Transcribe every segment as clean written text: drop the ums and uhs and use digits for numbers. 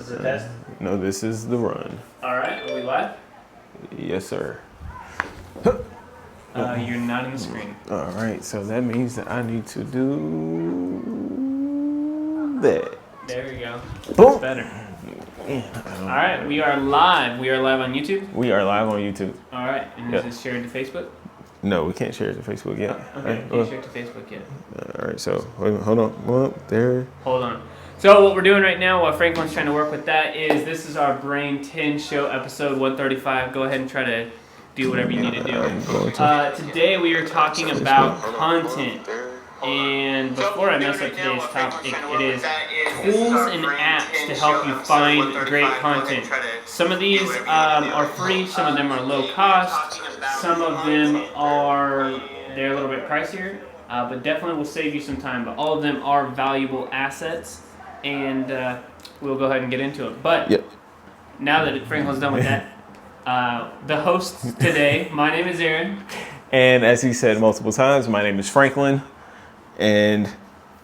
Is it a test? No, this is the run. All right, are we live? Yes, sir. You're not in the screen. All right, so that means that I need to do that. There you go. Boom. Better. Yeah, All right, we are live. We are live on YouTube. We are live on YouTube. All right, and is this shared to Facebook? No, we can't share it to Facebook yet. Okay, can't share it to Facebook yet. All right, so hold on. Well, there. Hold on. So what we're doing right now, while Franklin's trying to work with that, is this is our Brain 10 show, episode 135. Go ahead and try to do whatever you need to do. Today we are talking about content. And before I mess up today's topic, it is tools and apps to help you find great content. Some of these are free, some of them are low cost, some of them they're a little bit pricier, but definitely will save you some time. But all of them are valuable assets, and we'll go ahead and get into it. But now that Franklin's done with that, the host today, my name is Aaron. And as he said multiple times, my name is Franklin. And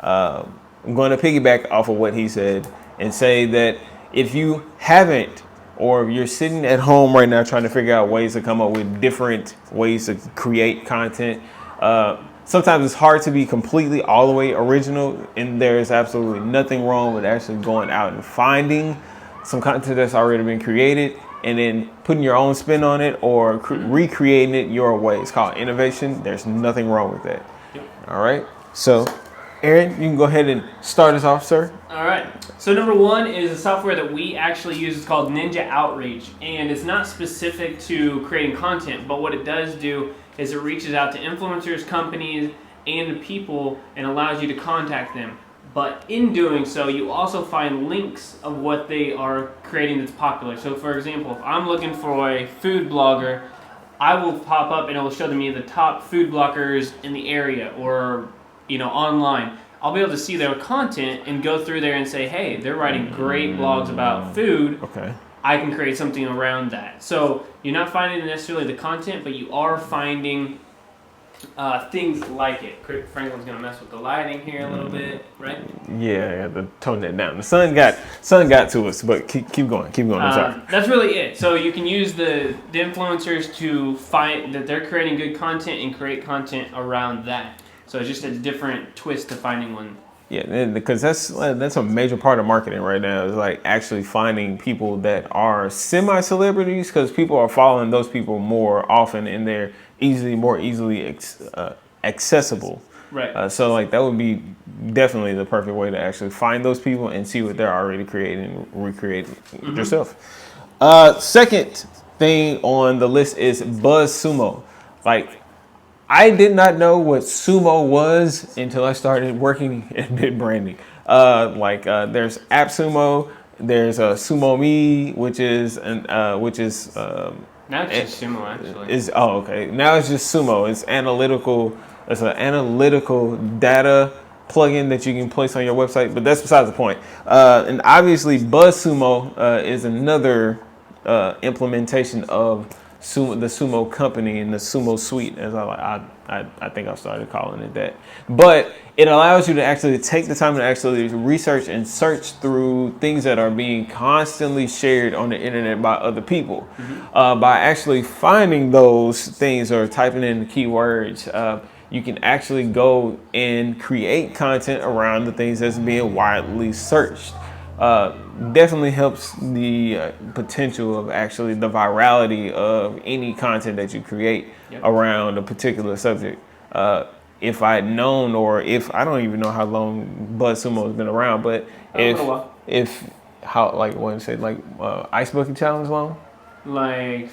I'm going to piggyback off of what he said and say that if you haven't, or if you're sitting at home right now trying to figure out ways to come up with different ways to create content, sometimes it's hard to be completely all the way original, and there's absolutely nothing wrong with actually going out and finding some content that's already been created and then putting your own spin on it or recreating it your way. It's called innovation. There's nothing wrong with that. All right. So, Aaron, you can go ahead and start us off, sir. All right. So number one is a software that we actually use. It's called Ninja Outreach, and it's not specific to creating content, but what it does do is it reaches out to influencers, companies, and people and allows you to contact them. But in doing so, you also find links of what they are creating that's popular. So for example, if I'm looking for a food blogger, I will pop up and it will show me the top food bloggers in the area or online. I'll be able to see their content and go through there and say, hey, they're writing great blogs about food. Okay. I can create something around that. So you're not finding necessarily the content, but you are finding things like it. Franklin's gonna mess with the lighting here a little bit, right? Yeah, I have to tone that down. The sun got to us, but keep going. I'm sorry. That's really it. So you can use the influencers to find that they're creating good content and create content around that. So it's just a different twist to finding one. Yeah, because that's a major part of marketing right now is like actually finding people that are semi-celebrities because people are following those people more often and they're more easily accessible. Right. So like that would be definitely the perfect way to actually find those people and see what they're already creating and recreate yourself. Second thing on the list is BuzzSumo. Like, I did not know what sumo was until I started working at BitBranding. There's AppSumo, there's Sumo Me, which is now it's just sumo actually. Now it's just sumo. It's analytical. It's an analytical data plugin that you can place on your website, but that's besides the point. And obviously, BuzzSumo is another implementation of the Sumo company and the Sumo suite, as I think I've started calling it that. But it allows you to actually take the time to actually research and search through things that are being constantly shared on the internet by other people. By actually finding those things or typing in the keywords, you can actually go and create content around the things that's being widely searched. Definitely helps the potential of actually the virality of any content that you create around a particular subject. If I'd known, or if I don't even know how long BuzzSumo has been around, but ice bucket challenge long? Like,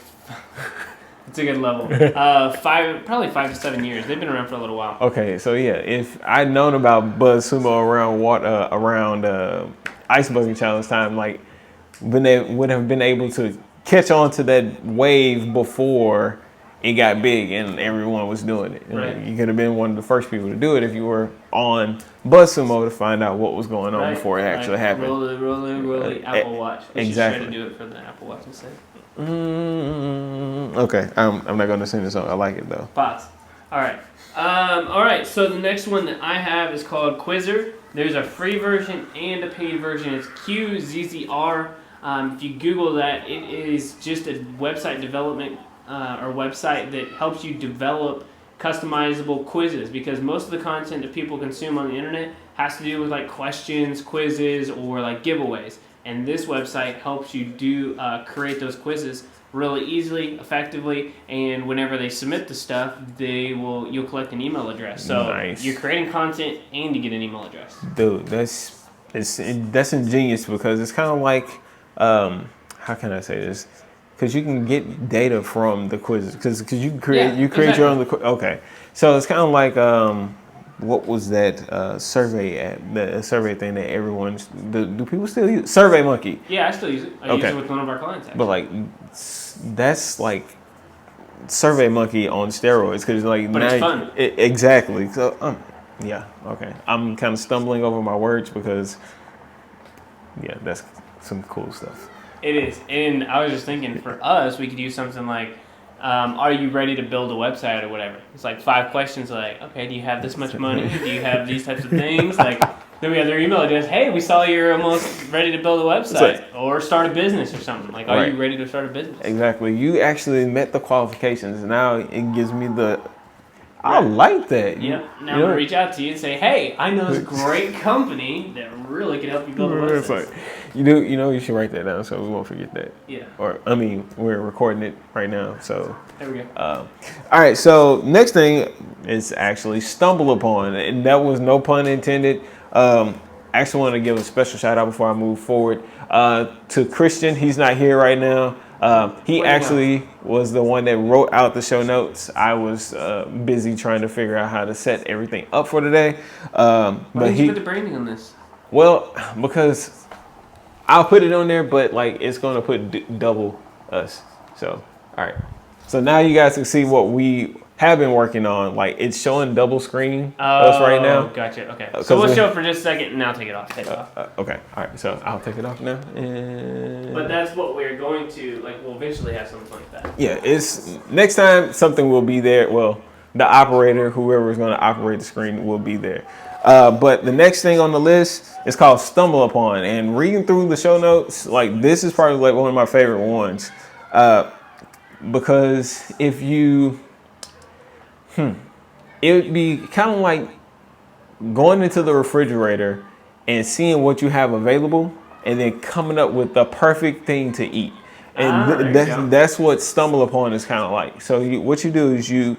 it's a good level. Probably 5 to 7 years. They've been around for a little while. Okay, so yeah, if I'd known about BuzzSumo around ice bucket challenge time, like they would have been able to catch on to that wave before it got big and everyone was doing it. Right. You could have been one of the first people to do it if you were on BuzzSumo to find out what was going on before it actually happened. Roll the Apple Watch. We should try to do it for the Apple Watch instead. Okay, I'm not going to sing the song. I like it though. Pause. All right. All right, so the next one that I have is called Quizzer. There's a free version and a paid version. It's QZZR. If you Google that, it is just a website development or website that helps you develop customizable quizzes, because most of the content that people consume on the internet has to do with like questions, quizzes, or like giveaways. And this website helps you create those quizzes really easily, effectively, and whenever they submit the stuff, you'll collect an email address. So nice. You're creating content and you get an email address. Dude, that's ingenious, because it's kind of like, how can I say this? Because you can get data from the quizzes, because you create exactly. your own. Okay, so it's kind of like what was that survey app? The survey thing that everyone's. Do people still use Survey Monkey? Yeah, I still use it. I use it with one of our clients. Actually. But like, that's like Survey Monkey on steroids, because like but now it's fun. Exactly. So yeah, okay. I'm kind of stumbling over my words because that's some cool stuff. It is, and I was just thinking for us, we could use something like, are you ready to build a website or whatever? It's like 5 questions like, okay, do you have this much money? Do you have these types of things? Like, then we have their email address. Hey, we saw you're almost ready to build a website or start a business or something. Like, are you ready to start a business? Exactly. You actually met the qualifications. Now it gives me the... I like that. Yeah. Now I'm going to reach out to you and say, hey, I know this great company that really can help you build a website. You should write that down so we won't forget that. Yeah. We're recording it right now, so. There we go. All right, so next thing is actually stumble upon, and that was no pun intended. Actually want to give a special shout out before I move forward to Christian. He's not here right now. He actually was the one that wrote out the show notes. I was busy trying to figure out how to set everything up for today. Why did you put the branding on this? Well, because I'll put it on there, but like it's going to put double us. So, all right. So now you guys can see what we have been working on. Like it's showing double screen us right now. Gotcha. Okay. So we'll show it for just a second and now take it off. Okay. All right. So I'll take it off now. But that's what we're going to, like, we'll eventually have something like that. Yeah. It's next time something will be there. Well, the operator, whoever is going to operate the screen, will be there. But the next thing on the list is called Stumble Upon. And reading through the show notes, like this is probably like one of my favorite ones. Because if you, it would be kind of like going into the refrigerator and seeing what you have available and then coming up with the perfect thing to eat. And that's what Stumble Upon is kind of like. So what you do is you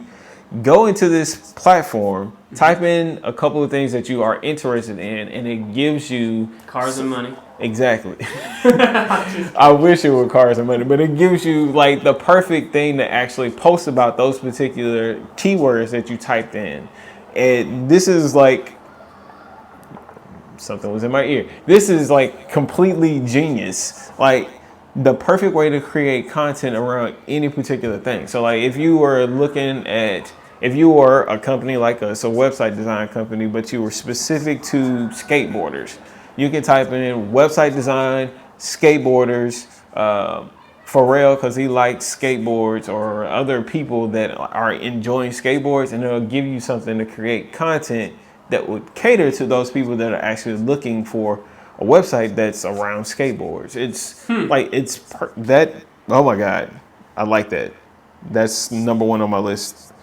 go into this platform, type in a couple of things that you are interested in, and it gives you cars and money. Exactly. I wish it were cars and money, but it gives you like the perfect thing to actually post about those particular keywords that you typed in. And this is like, something was in my ear. This is like completely genius. Like the perfect way to create content around any particular thing. So like if you were a company like us, a website design company, but you were specific to skateboarders, you can type in website design, skateboarders, Pharrell, because he likes skateboards, or other people that are enjoying skateboards, and it'll give you something to create content that would cater to those people that are actually looking for a website that's around skateboards. It's like, oh my God, I like that. That's number one on my list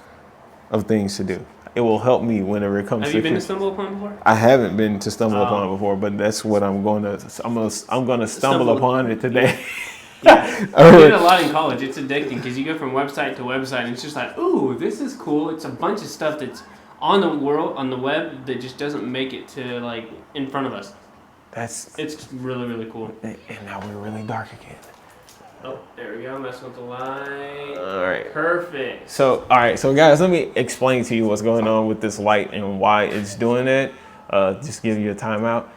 of things to do. It will help me whenever it comes to. Have you been to Stumble Upon before? I haven't been to Stumble Upon before, but that's what I'm going to stumble upon it today. Yeah. I did a lot in college. It's addicting because you go from website to website and it's just like, ooh, this is cool. It's a bunch of stuff that's on the web that just doesn't make it to like in front of us. It's really, really cool. And now we're really dark again. Oh, there we go. Messing with the light. All right. Perfect. So guys, let me explain to you what's going on with this light and why it's doing that. Just give you a timeout.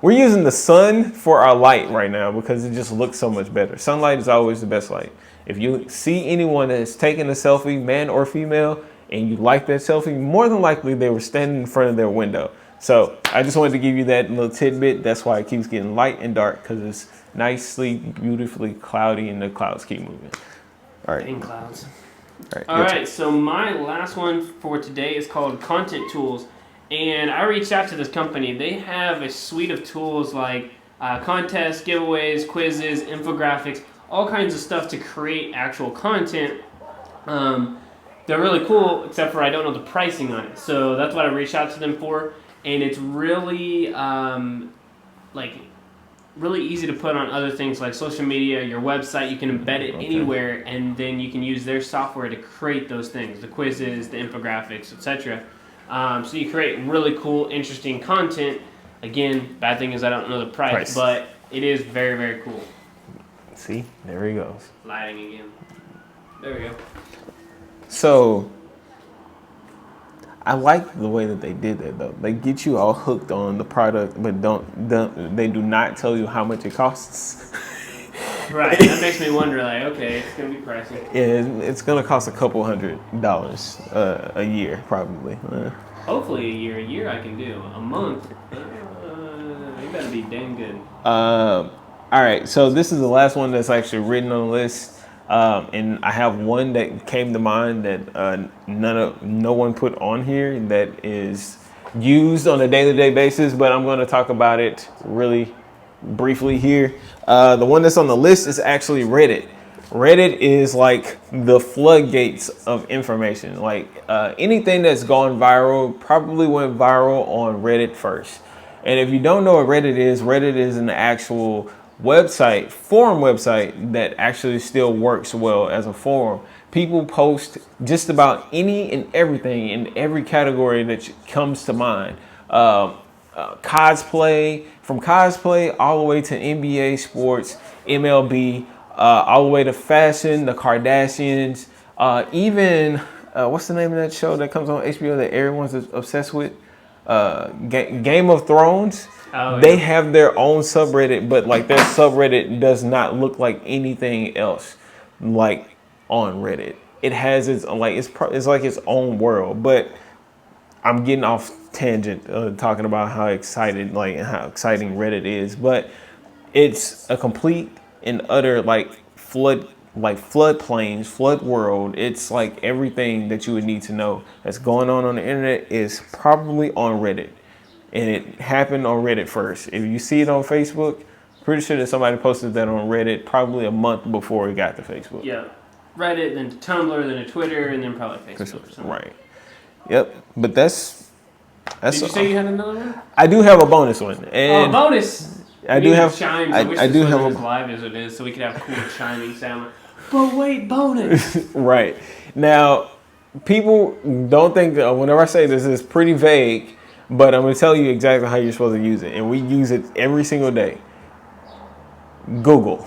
We're using the sun for our light right now because it just looks so much better. Sunlight is always the best light. If you see anyone that's taking a selfie, man or female, and you like that selfie, more than likely they were standing in front of their window. So I just wanted to give you that little tidbit. That's why it keeps getting light and dark, because it's nicely, beautifully cloudy and the clouds keep moving. All right. In clouds. All right, so my last one for today is called Content Tools. And I reached out to this company. They have a suite of tools like contests, giveaways, quizzes, infographics, all kinds of stuff to create actual content. They're really cool, except for I don't know the pricing on it. So that's what I reached out to them for. And it's really really easy to put on other things like social media, your website. You can embed it anywhere, and then you can use their software to create those things, the quizzes, the infographics, etc. So you create really cool, interesting content. Again, bad thing is I don't know the price. But it is very, very cool. See, there he goes. Lighting again. There we go. So I like the way that they did that though. They get you all hooked on the product, but they do not tell you how much it costs. Right. That makes me wonder. Like, okay, it's gonna be pricey. Yeah, it's gonna cost a couple $100 a year, probably. Hopefully a year I can do. A month, it better be dang good. All right. So this is the last one that's actually written on the list. And I have one that came to mind that no one put on here that is used on a day-to-day basis, but I'm going to talk about it really briefly here. The one that's on the list is actually Reddit. Reddit is like the floodgates of information. Like anything that's gone viral probably went viral on Reddit first. And if you don't know what Reddit is an actual website, forum website that actually still works well as a forum. People post just about any and everything in every category that comes to mind. Cosplay, from cosplay all the way to NBA sports, MLB, all the way to fashion, the Kardashians, even what's the name of that show that comes on HBO that everyone's obsessed with? Game of Thrones. Oh, they have their own subreddit, but like their subreddit does not look like anything else like on Reddit. It has its like it's like its own world. But I'm getting off tangent talking about how exciting Reddit is. But it's a complete and utter floodplains, flood world. It's like everything that you would need to know that's going on the internet is probably on Reddit. And it happened on Reddit first. If you see it on Facebook, pretty sure that somebody posted that on Reddit probably a month before it got to Facebook. Yeah. Reddit, then to Tumblr, then to Twitter, and then probably Facebook or something. Right. Yep. But that's Did you say you had another one? I do have a bonus one. And a bonus! I do have chimes. I do have as live as it is, so we could have cool chiming sound. But wait, bonus! Right. Now, people don't think that whenever I say this is pretty vague, but I'm going to tell you exactly how you're supposed to use it. And we use it every single day. Google.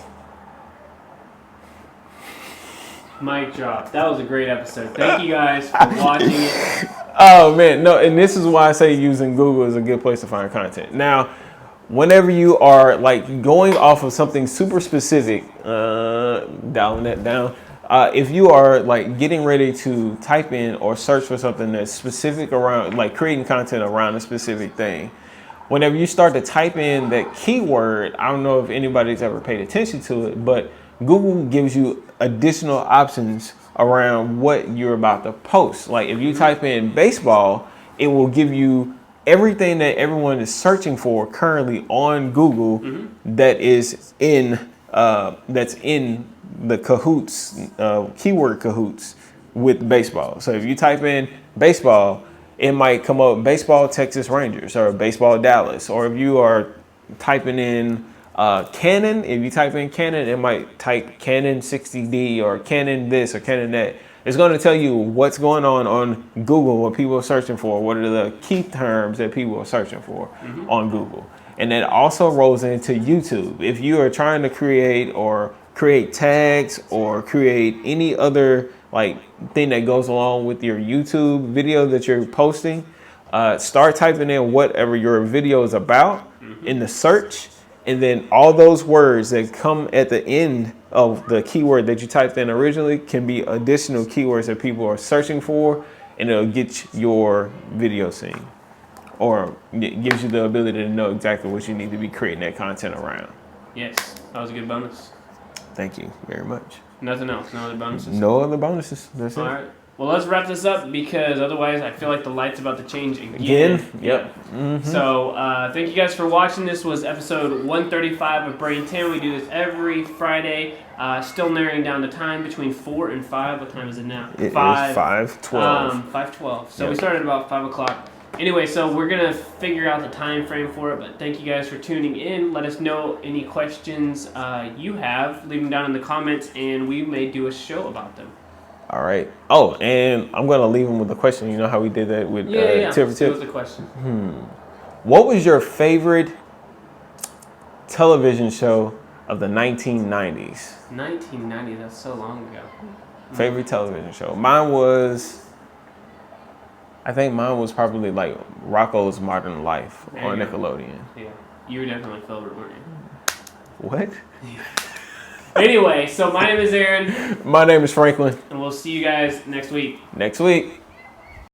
Mic drop. That was a great episode. Thank you guys for watching it. Oh, man. No, and this is why I say using Google is a good place to find content. Now, whenever you are like going off of something super specific, dialing that down, if you are like getting ready to type in or search for something that's specific around, like creating content around a specific thing, whenever you start to type in that keyword, I don't know if anybody's ever paid attention to it, but Google gives you additional options around what you're about to post. Like if you type in baseball, it will give you everything that everyone is searching for currently on Google that is in that's in the cahoots, keyword cahoots with baseball. So if you type in baseball, it might come up baseball Texas Rangers or baseball Dallas. Or if you are typing in Canon, if you type in Canon, it might type Canon 60D or Canon this or Canon that. It's going to tell you what's going on Google, what people are searching for, what are the key terms that people are searching for on Google. And that also rolls into YouTube. If you are trying to create tags or create any other like thing that goes along with your YouTube video that you're posting, start typing in whatever your video is about in the search. And then all those words that come at the end of the keyword that you typed in originally can be additional keywords that people are searching for, and it'll get your video seen, or it gives you the ability to know exactly what you need to be creating that content around. Yes, that was a good bonus. Thank you very much. Nothing else. No other bonuses. No other bonuses. That's it. All right. Well, let's wrap this up because otherwise I feel like the light's about to change again. Yep. Mm-hmm. So thank you guys for watching. This was episode 135 of Brain 10. We do this every Friday. Still narrowing down the time between 4 and 5. What time is it now? It is 5:12. 5:12. So we started about 5 o'clock. Anyway, so we're going to figure out the time frame for it, but thank you guys for tuning in. Let us know any questions you have. Leave them down in the comments, and we may do a show about them. All right. Oh, and I'm going to leave them with a question. You know how we did that with Tip for Tip? What was the question? What was your favorite television show of the 1990s? 1990, that's so long ago. Favorite television show? I think mine was probably like Rocko's Modern Life on Nickelodeon. Yeah, you were definitely favorite, weren't you? What? Anyway, so my name is Aaron. My name is Franklin. And we'll see you guys next week. Next week.